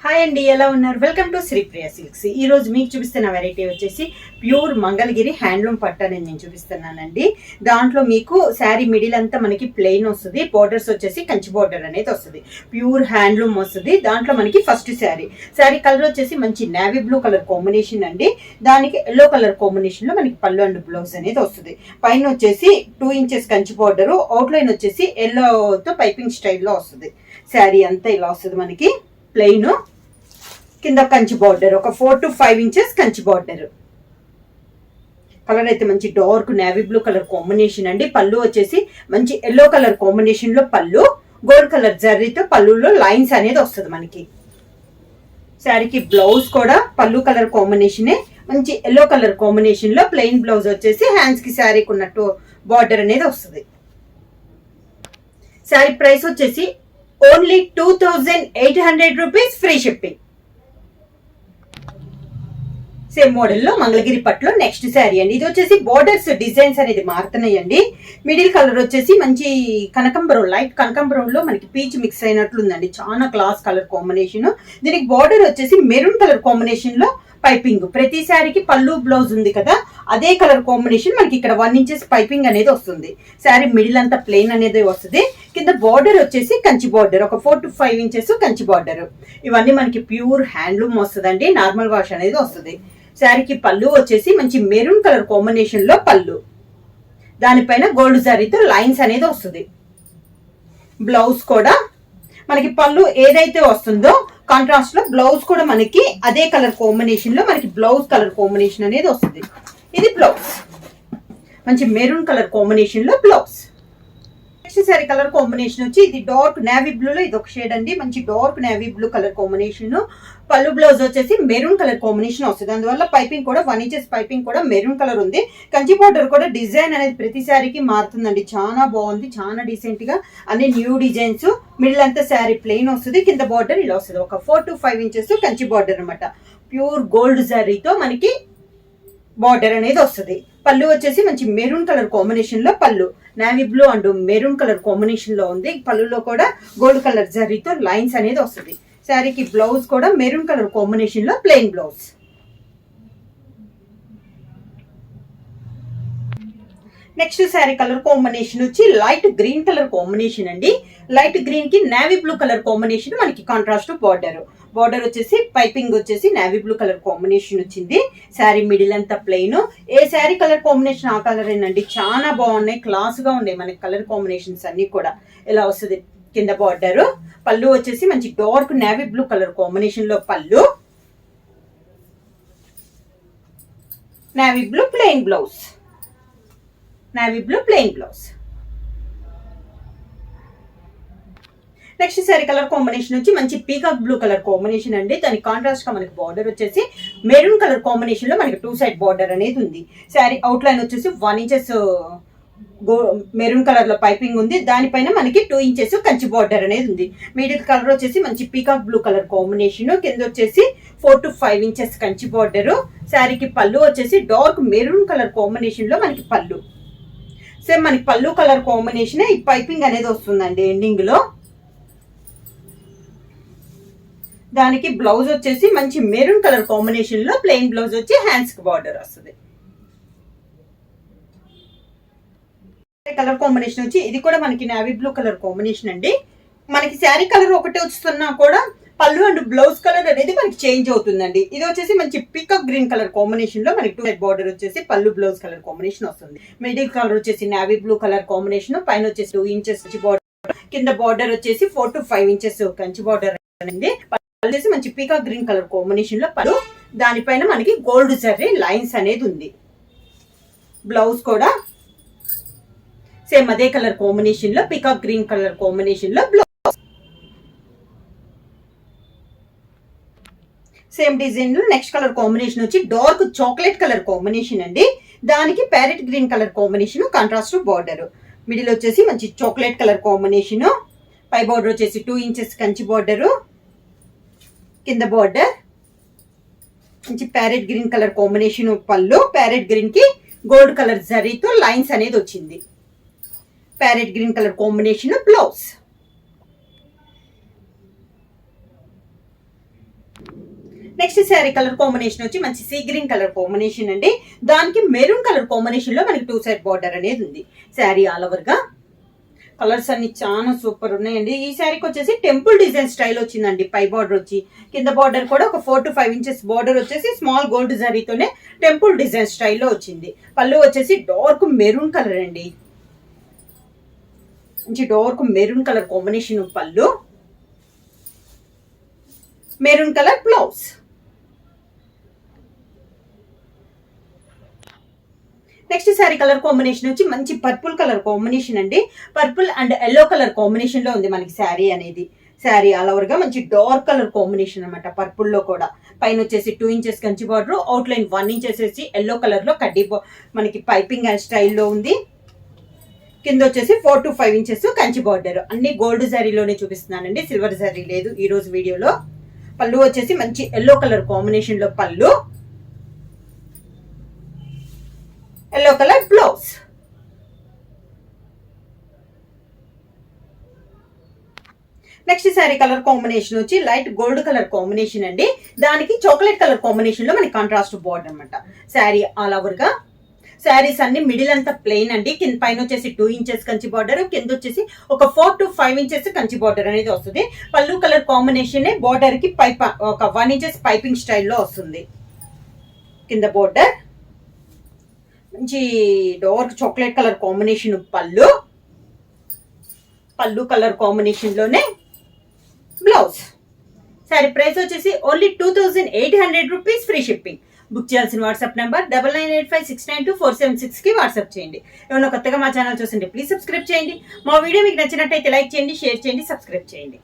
Hi అండి, ఎలా ఉన్నారు? Welcome to Sripriya silks. ఈ రోజు మీకు చూపిస్తున్న వెరైటీ వచ్చేసి ప్యూర్ మంగళగిరి హ్యాండ్లూమ్ పట్టు అనేది నేను చూపిస్తున్నానండి. దాంట్లో మీకు శారీ మిడిల్ అంతా మనకి ప్లెయిన్ వస్తుంది, బోర్డర్స్ వచ్చేసి కంచి బోర్డర్ అనేది వస్తుంది, ప్యూర్ హ్యాండ్లూమ్ వస్తుంది. దాంట్లో మనకి ఫస్ట్ శారీ కలర్ వచ్చేసి మంచి నేవీ బ్లూ కలర్ కాంబినేషన్ అండి. దానికి ఎల్లో కలర్ కాంబినేషన్ లో మనకి పళ్ళు అండ్ బ్లౌజ్ అనేది వస్తుంది. పైన వచ్చేసి 2 ఇంచెస్ కంచి బోర్డర్, అవుట్లైన్ వచ్చేసి ఎల్లోతో పైపింగ్ స్టైల్లో వస్తుంది. శారీ అంతా ఇలా వస్తుంది మనకి ప్లెయిన్, కింద కంచి బార్డర్ ఒక 4 to 5 inches Kanchi border. Colour అయితే మంచి dark navy blue colour combination అండి. పళ్ళు వచ్చేసి మంచి ఎల్లో కలర్ కాంబినేషన్ లో పళ్ళు, గోల్డ్ కలర్ జర్రీతో పళ్ళులో లైన్స్ అనేది వస్తుంది మనకి. శారీకి బ్లౌజ్ కూడా పళ్ళు కలర్ కాంబినేషనే, మంచి ఎల్లో కలర్ కాంబినేషన్ లో ప్లెయిన్ బ్లౌజ్ వచ్చేసి హ్యాండ్స్ కి శారీకి ఉన్నట్టు బార్డర్ అనేది వస్తుంది. శారీ ప్రైస్ వచ్చేసి only 2800 rupees, free shipping. Same model లో మంగళగిరి పట్టులో నెక్స్ట్ శారీ అండి. ఇది వచ్చేసి బోర్డర్స్ డిజైన్స్ అనేది మారుతున్నాయండి. మిడిల్ కలర్ వచ్చేసి మంచి కనకంబరం, లైట్ కనకంబరం లో మనకి పీచ్ మిక్స్ అయినట్లుందండి. చాలా క్లాస్ కలర్ కాంబినేషన్. దీనికి బోర్డర్ వచ్చేసి మెరూన్ కలర్ కాంబినేషన్ లో పైపింగ్. ప్రతి శారీకి పళ్ళు బ్లౌజ్ ఉంది కదా, అదే కలర్ కాంబినేషన్ మనకి ఇక్కడ 1 ఇంచెస్ పైపింగ్ అనేది వస్తుంది. శారీ మిడిల్ అంతా ప్లెయిన్ అనేది వస్తుంది. కింద బార్డర్ వచ్చేసి కంచి బార్డర్ ఒక 4 to 5 ఇంచెస్ కంచి బార్డర్. ఇవన్నీ మనకి ప్యూర్ హ్యాండ్లూమ్ వస్తుందండి, నార్మల్ వాష్ అనేది వస్తుంది. శారీకి పళ్ళు వచ్చేసి మంచి మెరూన్ కలర్ కాంబినేషన్ లో పళ్ళు, దానిపైన గోల్డ్ శారీతో లైన్స్ అనేది వస్తుంది. బ్లౌజ్ కూడా మనకి పళ్ళు ఏదైతే వస్తుందో కాంట్రాస్ట్ లో బ్లౌజ్ కూడా మనకి అదే కలర్ కాంబినేషన్ లో మనకి బ్లౌజ్ కలర్ కాంబినేషన్ అనేది వస్తుంది. ఇది బ్లౌజ్ మంచి మెరూన్ కలర్ కాంబినేషన్ లో blouse. Next sari colour combination వచ్చి ఇది డార్క్ నేవీ బ్లూ లో ఇది ఒక షేడ్ అండి, మంచి dark navy blue colour combination. పళ్ళు బ్లౌజ్ వచ్చేసి మెరూన్ కలర్ కాంబినేషన్ వస్తుంది. అందువల్ల పైపింగ్ కూడా 1 ఇంచెస్ పైపింగ్ కూడా మెరూన్ కలర్ ఉంది. కంచి బోర్డర్ కూడా డిజైన్ అనేది ప్రతి శారీకి మారుతుందండి. చాలా బాగుంది, చాలా డీసెంట్ గా అన్ని న్యూ డిజైన్స్. మిడిల్ అంతా శారీ ప్లెయిన్ వస్తుంది, కింద బార్డర్ ఇలా వస్తుంది ఒక 4 to 5 ఇంచెస్ కంచి బార్డర్ అనమాట. ప్యూర్ గోల్డ్ శారీతో మనకి బార్డర్ అనేది వస్తుంది. పళ్ళు వచ్చేసి మంచి మెరూన్ కలర్ కాంబినేషన్ లో పళ్ళు, navy blue and maroon colour combination లో ఉంది. పళ్ళులో కూడా గోల్డ్ కలర్ జరీతో లైన్స్ అనేది వస్తుంది. శారీకి బ్లౌజ్ కూడా మెరూన్ కలర్ కాంబినేషన్ లో plain blouse. Next sari colour combination వచ్చి లైట్ గ్రీన్ కలర్ కాంబినేషన్ అండి. లైట్ గ్రీన్ కి నేవీ బ్లూ కలర్ కాంబినేషన్ మనకి కాంట్రాస్ట్ బార్డర్ వచ్చేసి పైపింగ్ వచ్చేసి నేవీ బ్లూ కలర్ కాంబినేషన్ వచ్చింది. శారీ మిడిల్ అంతా ప్లెయిన్. ఏ శారీ కలర్ కాంబినేషన్ ఆ కలర్ ఏనండి, చాలా బాగున్నాయి, క్లాస్ గా ఉన్నాయి మనకి కలర్ కాంబినేషన్స్ అన్ని కూడా. ఇలా వస్తుంది కింద బార్డర్. పళ్ళు వచ్చేసి మంచి dark navy blue colour combination లో పళ్ళు, navy blue plain blouse, navy blue plain blouse. Next sari colour combination వచ్చి మంచి పీకాక్ బ్లూ కలర్ కాంబినేషన్ అండి. దానికి కాంట్రాస్ట్ గా మనకి బార్డర్ వచ్చేసి మెరూన్ కలర్ కాంబినేషన్ లో మనకి 2 సైడ్ బార్డర్ అనేది ఉంది. శారీ అవుట్ లైన్ వచ్చేసి 1 ఇంచెస్ మెరూన్ కలర్ లో పైపింగ్ ఉంది. దానిపైన మనకి 2 ఇంచెస్ కంచి బార్డర్ అనేది ఉంది. మిడిల్ కలర్ వచ్చేసి మంచి పీకాక్ బ్లూ కలర్ కాంబినేషన్, కింద వచ్చేసి 4 to 5 ఇంచెస్ కంచి బార్డర్. శారీకి పళ్ళు వచ్చేసి డార్క్ మెరూన్ కలర్ కాంబినేషన్ లో మనకి పళ్ళు. సేమ్ మనకి పళ్ళు కలర్ కాంబినేషన్ ఈ పైపింగ్ అనేది వస్తుందండి ఎండింగ్ లో. దానికి బ్లౌజ్ వచ్చేసి మంచి మెరూన్ కలర్ కాంబినేషన్ లో ప్లెయిన్ బ్లౌజ్ వచ్చి హ్యాండ్స్ కి బార్డర్ వస్తుంది. కలర్ కాంబినేషన్ వచ్చి ఇది కూడా మనకి నేవీ బ్లూ కలర్ కాంబినేషన్ అండి. మనకి శారీ కలర్ ఒకటి వస్తున్నా కూడా పళ్ళు అండ్ బ్లౌజ్ కలర్ అనేది మనకి చేంజ్ అవుతుందండి. ఇది వచ్చేసి మంచి పికప్ గ్రీన్ కలర్ కాంబినేషన్ లో మనకి 2 సైడ్ బార్డర్ వచ్చేసి పళ్ళు బ్లౌజ్ కలర్ కాంబినేషన్ వస్తుంది. మిడిల్ కలర్ వచ్చేసి నేవీ బ్లూ కలర్ కాంబినేషన్, పైన వచ్చేసి 2 ఇంచెస్ బార్డర్, కింద బార్డర్ వచ్చేసి 4 to 5 ఇంచెస్ కంచి బార్డర్ అండి. వచ్చేసి మంచి పీకాక్ గ్రీన్ కలర్ కాంబినేషన్ లో పళ్ళు, దానిపైన మనకి గోల్డ్ జరీ లైన్స్ అనేది ఉంది. బ్లౌజ్ కూడా సేమ్ అదే కలర్ కాంబినేషన్ లో పీకాక్ గ్రీన్ కలర్ కాంబినేషన్ లో బ్లౌజ్. సేమ్ డిజైన్ లో నెక్స్ట్ కలర్ కాంబినేషన్ వచ్చి డార్క్ చాక్లెట్ కలర్ కాంబినేషన్ అండి. దానికి parrot green colour combination, contrast border. Middle వచ్చేసి మంచి చాక్లెట్ కలర్ కాంబినేషన్, పై బార్డర్ వచ్చేసి 2 ఇంచెస్ కంచి బార్డర్, కింద బార్డర్ మంచి ప్యారెట్ గ్రీన్ కలర్ కాంబినేషన్ పళ్ళు, ప్యారెట్ గ్రీన్ కి గోల్డ్ కలర్ జరీతో లైన్స్ అనేది వచ్చింది. Parrot green colour combination blouse. Next sari colour combination వచ్చి మంచి సీ గ్రీన్ కలర్ కాంబినేషన్ అండి. దానికి మెరూన్ కలర్ కాంబినేషన్ లో మనకి 2 సైడ్ బార్డర్ అనేది ఉంది. శారీ ఆల్ ఓవర్ గా కలర్స్ అన్ని చాలా సూపర్ ఉన్నాయండి. ఈ శారీకి వచ్చేసి టెంపుల్ డిజైన్ స్టైల్ వచ్చిందండి. పై బార్డర్ వచ్చి కింద బార్డర్ కూడా ఒక 4 to 5 ఇంచెస్ బార్డర్ వచ్చేసి స్మాల్ గోల్డ్ జరీతోనే టెంపుల్ డిజైన్ స్టైల్లో వచ్చింది. పళ్ళు వచ్చేసి డార్క్ మెరూన్ కలర్ అండి. మంచి డార్క్ మెరూన్ కలర్ కాంబినేషన్ పళ్ళు, maroon colour blouse. Next sari colour combination వచ్చి మంచి పర్పుల్ కలర్ కాంబినేషన్ అండి. Purple and yellow colour combination లో ఉంది మనకి శారీ అనేది. శారీ ఆల్ ఓవర్ గా మంచి డార్క్ కలర్ కాంబినేషన్ అనమాట. పర్పుల్ లో కూడా పైన వచ్చేసి 2 inches Kanchi border, out line 1 inch వేసి ఎల్లో కలర్ లో కడ్డీ మనకి పైపింగ్ అండ్ స్టైల్లో ఉంది. కింద వచ్చేసి 4 to 5 ఇంచెస్ కంచి బార్డర్. అన్ని గోల్డ్ శారీలోనే చూపిస్తున్నానండి, సిల్వర్ శారీ లేదు ఈ రోజు వీడియోలో. పళ్ళు వచ్చేసి మంచి ఎల్లో కలర్ కాంబినేషన్ లో పళ్ళు, yellow colour blouse. Next sari colour combination వచ్చి లైట్ గోల్డ్ కలర్ కాంబినేషన్ అండి. దానికి చాక్లెట్ కలర్ కాంబినేషన్ లో మనకి కాంట్రాస్ట్ బార్డర్ అనమాట. శారీ ఆల్ ఓవర్ గా శారీస్ అన్ని మిడిల్ అంతా ప్లెయిన్ అండి. కింద పైన వచ్చేసి 2 ఇంచెస్ కంచి బార్డర్, కింద వచ్చేసి ఒక 4 to 5 ఇంచెస్ కంచి బార్డర్ అనేది వస్తుంది. పళ్ళు కలర్ కాంబినేషన్ బార్డర్ కి పైప్ ఒక 1 ఇంచెస్ పైపింగ్ స్టైల్లో వస్తుంది. కింద బార్డర్ మంచి డార్క్ చాక్లెట్ కలర్ కాంబినేషన్ పళ్ళు, పళ్ళు కలర్ కాంబినేషన్ లోనే బ్లౌజ్. సారీ ప్రైస్ వచ్చేసి only 2800 rupees, free shipping. Book చేయాల్సిన వాట్సాప్ నెంబర్ 9985692476 కి వాట్సాప్ చేయండి. ఏమన్నా కొత్తగా మా ఛానల్ చూస్తుంటే ప్లీజ్ సబ్స్క్రైబ్ చేయండి. మా వీడియో మీకు నచ్చినట్టయితే లైక్ చేయండి, షేర్ చేయండి, సబ్స్క్రైబ్ చేయండి.